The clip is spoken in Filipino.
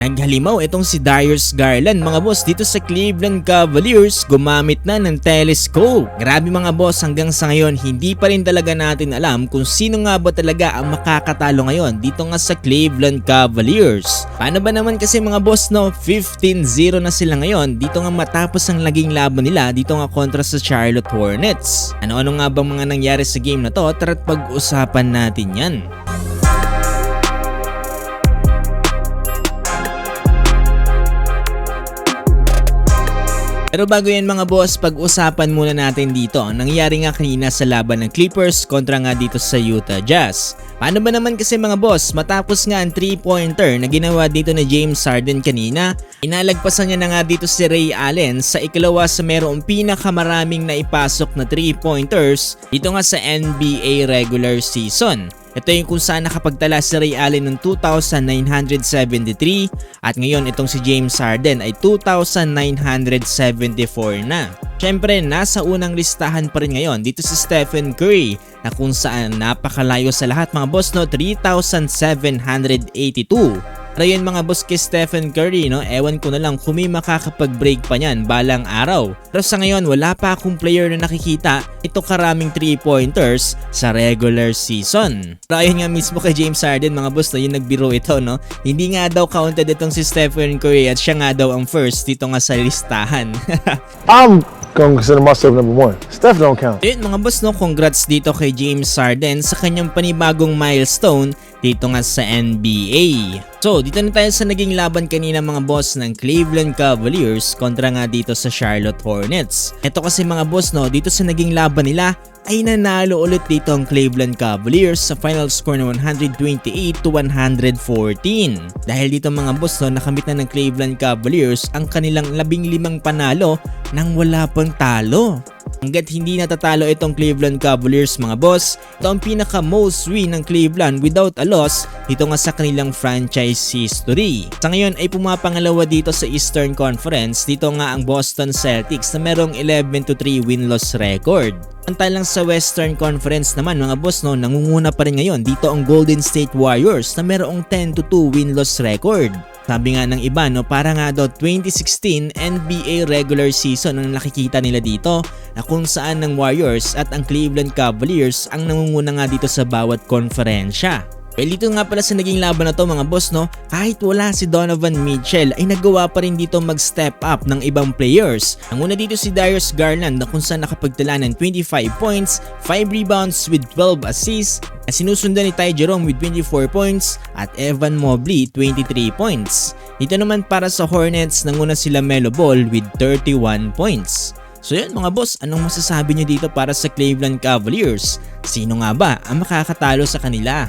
Naghalimaw itong si Darius Garland mga boss dito sa Cleveland Cavaliers, gumamit na ng telescope. Grabe mga boss, hanggang sa ngayon hindi pa rin talaga natin alam kung sino nga ba talaga ang makakatalo ngayon dito nga sa Cleveland Cavaliers. Paano ba naman kasi mga boss, no, 15-0 na sila ngayon dito nga matapos ang naging laban nila dito nga kontra sa Charlotte Hornets. Ano-ano nga bang mga nangyari sa game na to? Tara't pag-usapan natin yan. Pero bago yan mga boss, pag-usapan muna natin dito ang nangyari nga kanina sa laban ng Clippers kontra nga dito sa Utah Jazz. Paano ba naman kasi mga boss, matapos nga ang 3-pointer na ginawa dito ni James Harden kanina, inalagpasan niya na nga dito si Ray Allen sa ikalawa sa merong pinakamaraming naipasok na 3-pointers dito nga sa NBA regular season. Ito yung kung saan nakapagtala si Ray Allen ng 2,973 at ngayon itong si James Harden ay 2,974 na. Siyempre, nasa unang listahan pa rin ngayon dito si Stephen Curry na kung saan napakalayo sa lahat mga boss, no, 3,782. Pero yun mga boss kay Stephen Curry, no, ewan ko na lang kung may makakapag-break pa niyan balang araw. Pero sa ngayon wala pa akong player na nakikita ito karaming 3-pointers sa regular season. Pero ayun nga mismo kay James Harden mga boss, no, yung nagbiro ito, no, hindi nga daw counted itong si Stephen Curry at siya nga daw ang first dito nga sa listahan. I'm gonna consider myself number one. Steph don't count. Ayun mga boss, no, congrats dito kay James Harden sa kanyang panibagong milestone dito nga sa NBA. So dito na tayo sa naging laban kanina mga boss ng Cleveland Cavaliers kontra nga dito sa Charlotte Hornets. Ito kasi mga boss, no, dito sa naging laban nila ay nanalo ulit dito ang Cleveland Cavaliers sa final score na 128-114. Dahil dito mga boss, no, nakamit na ng Cleveland Cavaliers ang kanilang 15 panalo nang wala pang talo. Hanggat hindi natatalo itong Cleveland Cavaliers mga boss, ito ang pinaka most win ng Cleveland without a loss dito nga sa kanilang franchise history. Sa ngayon ay pumapangalawa dito sa Eastern Conference, dito nga ang Boston Celtics na merong 11-3 win-loss record. Lang sa Western Conference naman mga boss, no, nangunguna pa rin ngayon dito ang Golden State Warriors na merong 10-2 win-loss record. Sabi nga ng iba, no, para nga daw 2016 NBA regular season ang nakikita nila dito na kung saan ng Warriors at ang Cleveland Cavaliers ang nangunguna nga dito sa bawat konferensya. Well, dito nga pala sa naging laban na to mga boss, no, kahit wala si Donovan Mitchell ay nagawa pa rin dito mag-step up ng ibang players. Ang una dito si Darius Garland na kung saan nakapagtala ng 25 points, 5 rebounds with 12 assists, na sinusundan ni Ty Jerome with 24 points at Evan Mobley 23 points. Dito naman para sa Hornets nanguna sila Melo Ball with 31 points. So yun mga boss, anong masasabi niyo dito para sa Cleveland Cavaliers? Sino nga ba ang makakatalo sa kanila?